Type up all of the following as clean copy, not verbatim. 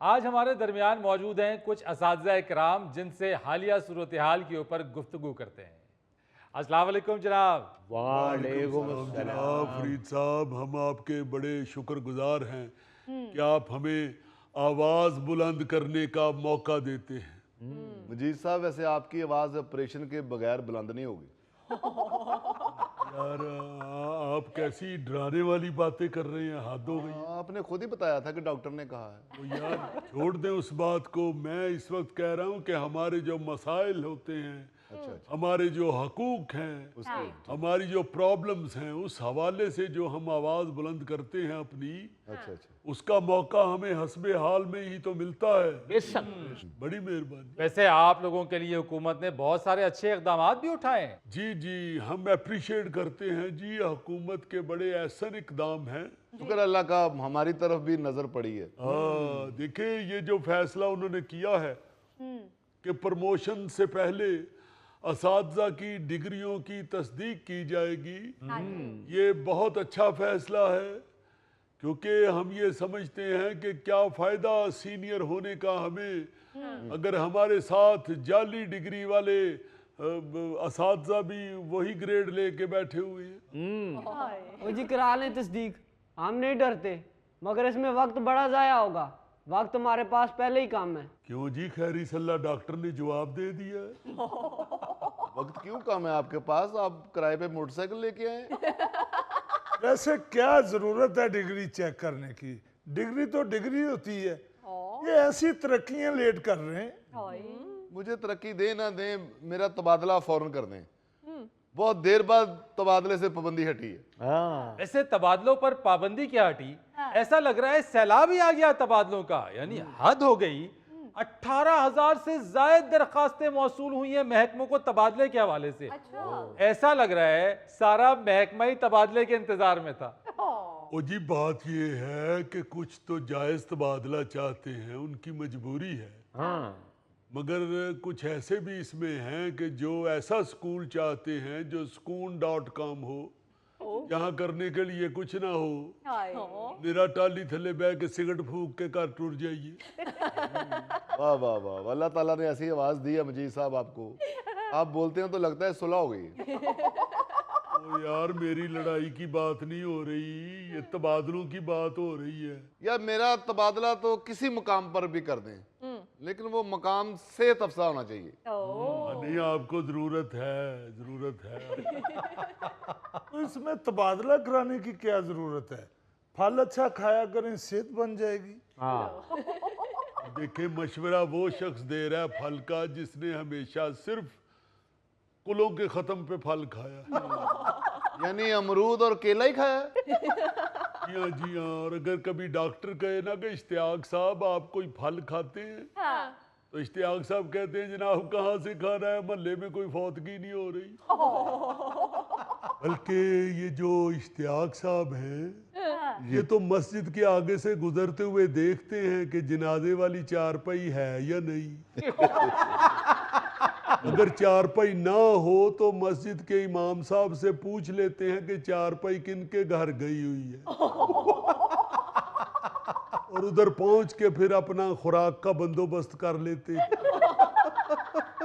आज हमारे दरमियान मौजूद हैं कुछ असातिज़ा इकराम जिनसे हालिया सूरत हाल के ऊपर गुफ्तगू करते हैं। अस्सलाम वालेकुम जनाब। वालेकुम जनाब फरीद साहब, हम आपके बड़े शुक्रगुजार हैं कि आप हमें आवाज़ बुलंद करने का मौका देते हैं। मजीद साहब, वैसे आपकी आवाज़ ऑपरेशन के बगैर बुलंद नहीं होगी। यार आप कैसी डराने वाली बातें कर रहे हैं, हद हो गई। आपने खुद ही बताया था कि डॉक्टर ने कहा है। तो यार छोड़ दें उस बात को। मैं इस वक्त कह रहा हूँ कि हमारे जो मसाइल होते हैं, हमारे जो हकूक हैं, हमारी जो प्रॉब्लम्स हैं, उस हवाले से जो हम आवाज़ बुलंद करते हैं अपनी, उसका मौका हमें हस्बे हाल में ही तो मिलता है। बड़ी मेहरबानी। वैसे आप लोगों के लिए हुकूमत ने बहुत सारे अच्छे इकदाम भी उठाए हैं। जी जी, हम अप्रिशिएट करते हैं जी। हुकूमत के बड़े ऐसे इकदाम हैं। शुक्र अल्लाह का हमारी तरफ भी नजर पड़ी है। देखिए, ये जो फैसला उन्होंने किया है कि प्रमोशन से पहले असातिज़ा की डिग्रियों की तस्दीक की जाएगी, ये बहुत अच्छा फैसला है। क्योंकि हम ये समझते हैं कि क्या फ़ायदा सीनियर होने का हमें अगर हमारे साथ जाली डिग्री वाले असातिज़ा भी वही ग्रेड लेके बैठे हुए हैं। वो जी करा लें तस्दीक, हम नहीं डरते, मगर इसमें वक्त बड़ा ज़ाया होगा। वक्त हमारे पास पहले ही कम है। क्यों जी, खैरी सल्ला डॉक्टर ने जवाब दे दिया है। वक्त क्यों कम है आपके पास? आप किराए पे मोटरसाइकिल लेके आए। वैसे क्या जरूरत है डिग्री चेक करने की? डिग्री तो डिग्री होती है। ये ऐसी तरक्कियां लेट कर रहे हैं। मुझे तरक्की दे ना दे, मेरा तबादला फौरन कर दें। बहुत देर बाद तबादले से पाबंदी हटी है। वैसे तबादलों पर पाबंदी क्या हटी? ऐसा लग रहा है सैलाब ही आ गया तबादलों का, यानी हद हो गई। 18,000 से जायद दरखास्तें मौसूल हुई हैं महकमों को तबादले के हवाले से। ऐसा लग रहा है सारा महकमा ही तबादले के इंतजार में था। ओ जी, बात ये है कि कुछ तो जायज़ तबादला चाहते हैं, उनकी मजबूरी है। मगर कुछ ऐसे भी इसमें हैं कि जो ऐसा स्कूल चाहते हैं जो skun.com हो, यहाँ करने के लिए कुछ ना हो, मेरा टाली थले बह के सिगरेट फूक के घर टूट जाइए। वाह वाह वाह, अल्लाह ताला ने ऐसी आवाज दी है मजीद साहब आपको। आप बोलते हैं तो लगता है सुलह हो गई। ओ यार, मेरी लड़ाई की बात नहीं हो रही, ये तबादलों की बात हो रही है। यार मेरा तबादला तो किसी मुकाम पर भी कर दें, लेकिन वो मकाम सेहत अफसा होना चाहिए। नहीं, आपको जरूरत है, जरूरत है। तो इसमें तबादला कराने की क्या जरूरत है? फल अच्छा खाया करें, सेहत बन जाएगी। देखिए, मशवरा वो शख्स दे रहा है फल का जिसने हमेशा सिर्फ कुलों के खत्म पे फल खाया। यानी अमरूद और केला ही खाया। जी हाँ, जी हाँ। और अगर कभी डॉक्टर कहे ना कि इश्तियाक साहब आप कोई फल खाते हैं, तो इश्तियाक साहब कहते हैं जनाब कहाँ से खा रहा है, महल्ले में कोई फौतगी नहीं हो रही। बल्कि ये जो इश्तियाक साहब हैं, ये तो मस्जिद के आगे से गुजरते हुए देखते हैं कि जनाजे वाली चारपाई है या नहीं। अगर चारपाई ना हो तो मस्जिद के इमाम साहब से पूछ लेते हैं कि चारपाई किनके घर गई हुई है, और उधर पहुंच के फिर अपना खुराक का बंदोबस्त कर लेते हैं।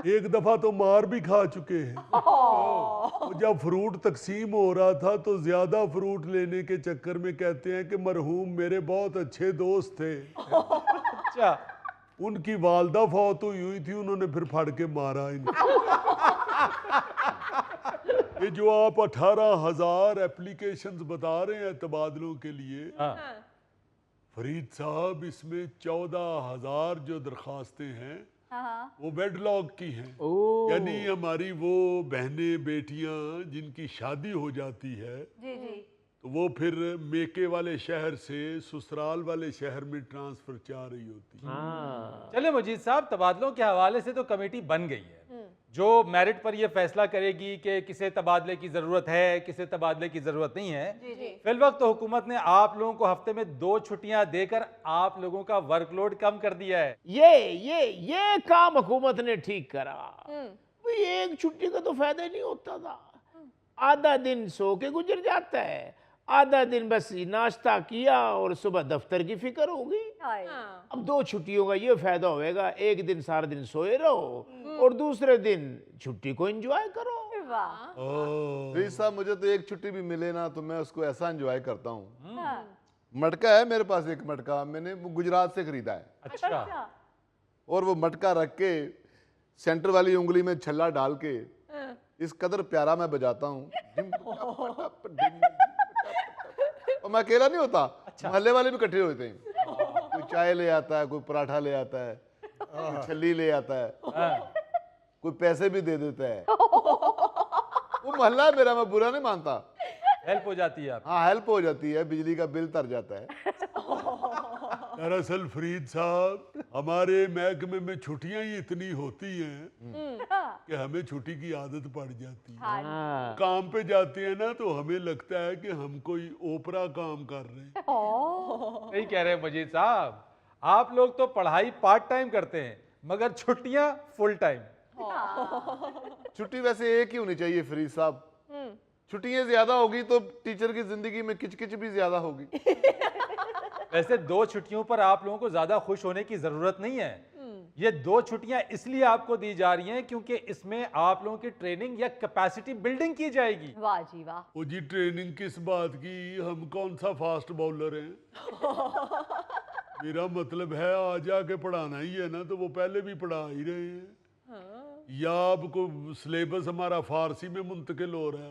एक दफा तो मार भी खा चुके हैं। तो जब फ्रूट तकसीम हो रहा था तो ज्यादा फ्रूट लेने के चक्कर में कहते हैं कि मरहूम मेरे बहुत अच्छे दोस्त थे, अच्छा, उनकी वालदा फौत हुई थी, उन्होंने फिर फड़ के मारा इनको। ये जो आप 18,000 एप्लीकेशंस बता रहे हैं तबादलों के लिए, फरीद साहब, इसमें 14,000 जो दरखास्तें हैं वो वेडलॉग की हैं। यानी हमारी वो बहनें बेटियां जिनकी शादी हो जाती है, तो वो फिर मेके वाले शहर से ससुराल वाले शहर में ट्रांसफर चाह रही होती है। चले मजीद साहब, तबादलों के हवाले से तो कमेटी बन गई है जो मेरिट पर यह फैसला करेगी कि किसे तबादले की जरूरत है, किसे तबादले की जरूरत नहीं है। फिल वक्त तो हुकूमत ने आप लोगों को हफ्ते में 2 छुट्टियां देकर आप लोगों का वर्कलोड कम कर दिया है। ये काम हुकूमत ने ठीक करा। भाई एक छुट्टी का तो फायदा ही नहीं होता था। आधा दिन सो के गुजर जाता है, आधा दिन बस नाश्ता किया और सुबह दफ्तर की फिक्र हो गई। हाय। अब 2 छुट्टियों का ये फायदा होएगा, एक दिन सारा दिन सोए रहो और दूसरे दिन छुट्टी को एंजॉय करो। वाह। फरीद साहब, मुझे तो एक छुट्टी भी मिले ना तो मैं उसको ऐसा एंजॉय करता हूँ। हाँ। मटका है मेरे पास, एक मटका मैंने वो गुजरात से खरीदा है, अच्छा अच्छा। और वो मटका रख के सेंटर वाली उंगली में छल्ला डाल के इस कदर प्यारा मैं बजाता हूँ। और मैं अकेला नहीं होता, मोहल्ले वाले भी इकट्ठे होते हैं। कोई चाय ले आता है, कोई पराठा ले आता है, कोई छल्ली ले आता है, कोई पैसे भी दे देता है। वो मोहल्ला है मेरा, मैं बुरा नहीं मानता। हेल्प हो जाती है आप। हाँ, हेल्प हो जाती है, बिजली का बिल तर जाता है। दरअसल फरीद साहब, हमारे महकमे में छुट्टियां ही इतनी होती हैं कि हमें छुट्टी की आदत पड़ जाती है। हाँ। काम पे जाते हैं ना तो हमें लगता है कि हम कोई ओपरा काम कर रहे हैं। सही कह रहे हैं मजीद साहब, आप लोग तो पढ़ाई पार्ट टाइम करते हैं मगर छुट्टियां फुल टाइम। छुट्टी वैसे एक ही होनी चाहिए फरीद साहब। छुट्टियां ज्यादा होगी तो टीचर की जिंदगी में किचकिच भी ज्यादा होगी। वैसे 2 छुट्टियों पर आप लोगों को ज्यादा खुश होने की जरूरत नहीं है। ये 2 छुट्टियां इसलिए आपको दी जा रही हैं क्योंकि इसमें आप लोगों की ट्रेनिंग या कैपेसिटी बिल्डिंग की जाएगी। वाह जी वाह। वो जी ट्रेनिंग किस बात की? हम कौन सा फास्ट बॉलर हैं? मेरा मतलब है आज आके पढ़ाना ही है ना, तो वो पहले भी पढ़ा ही रहे हैं। या आपको सिलेबस हमारा फारसी में मुंतकिल हो रहा है?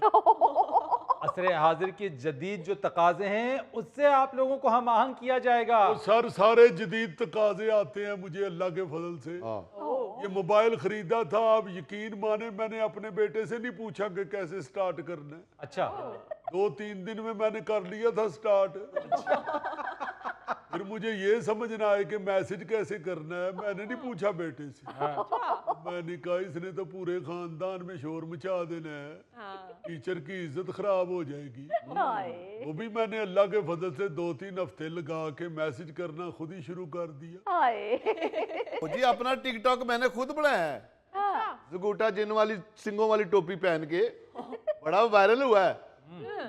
असरे हाजिर की जदीद जो तकाजे हैं उससे आप लोगों को हम आहंग किया जाएगा। तो सर सारे जदीद तकाजे आते हैं मुझे अल्लाह के फजल से। हाँ, ये मोबाइल खरीदा था, आप यकीन माने मैंने अपने बेटे से नहीं पूछा कि कैसे स्टार्ट करना है। अच्छा, 2-3 दिन में मैंने कर लिया था स्टार्ट। फिर मुझे ये समझना है कि मैसेज कैसे करना है, मैंने नहीं पूछा बेटे से। मैंने कहा इसने तो पूरे खानदान में शोर मचा देना है, टीचर की इज्जत खराब हो जाएगी। हाय। वो भी मैंने अल्लाह के फजल से 2-3 हफ्ते लगा के मैसेज करना खुद ही शुरू कर दिया। हाय। वो जी अपना टिकटॉक मैंने खुद बनाया है। जगूटा जिन वाली सिंगों वाली टोपी पहन के बड़ा वायरल हुआ है।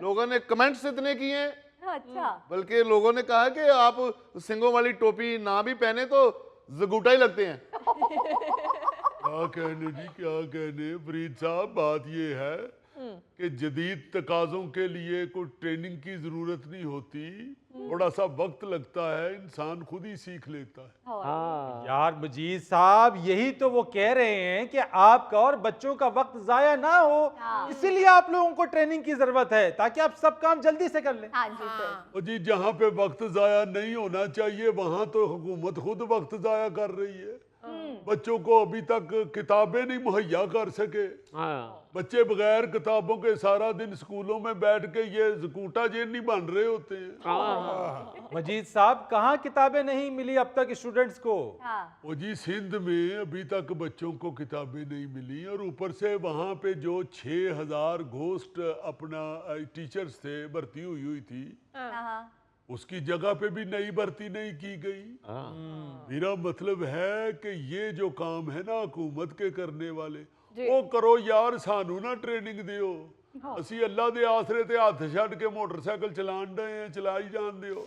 लोगों ने कमेंट्स इतने किए हैं, अच्छा। बल्कि लोगों ने कहा कि आप सिंगों वाली टोपी ना भी पहने तो जगूटा ही लगते हैं। क्या कहने जी, क्या कहने फरीद साहब, बात ये है कि जदीद तकाजों के लिए कोई ट्रेनिंग की जरूरत नहीं होती, थोड़ा सा वक्त लगता है, इंसान खुद ही सीख लेता है। हाँ, यार मजीद साहब, यही तो वो कह रहे हैं कि आपका और बच्चों का वक्त जाया ना हो, इसीलिए आप लोगों को ट्रेनिंग की जरूरत है ताकि आप सब काम जल्दी से कर लें। हाँ जी सर। और जी जहाँ पे वक्त जाया नहीं होना चाहिए वहां तो हुकूमत खुद वक्त जाया कर रही है। बच्चों को अभी तक किताबें नहीं मुहैया कर सके। हाँ, बच्चे बगैर किताबों के सारा दिन स्कूलों में बैठ के ये जकूटा जेल नहीं बन रहे होते हैं। मजीद साहब, कहाँ किताबें नहीं मिली अब तक स्टूडेंट्स को? हाँ। वो जी सिंध में अभी तक बच्चों को किताबें नहीं मिली, और ऊपर से वहाँ पे जो 6000 घोस्ट अपना टीचर्स थे भर्ती हुई थी, हाँ। उसकी जगह पे भी नई भर्ती नहीं की गई। हाँ। मेरा मतलब है कि ये जो काम है ना हुकूमत के करने वाले, वो करो यार, सानू ना ट्रेनिंग दियो। ਅਸੀਂ ਅੱਲਾ ਦੇ ਆਸਰੇ ਤੇ ਹੱਥ ਛੱਡ ਕੇ ਮੋਟਰਸਾਈਕਲ ਚਲਾਣ ਡਏ ਆ, ਚਲਾਈ ਜਾਣ ਦਿਓ।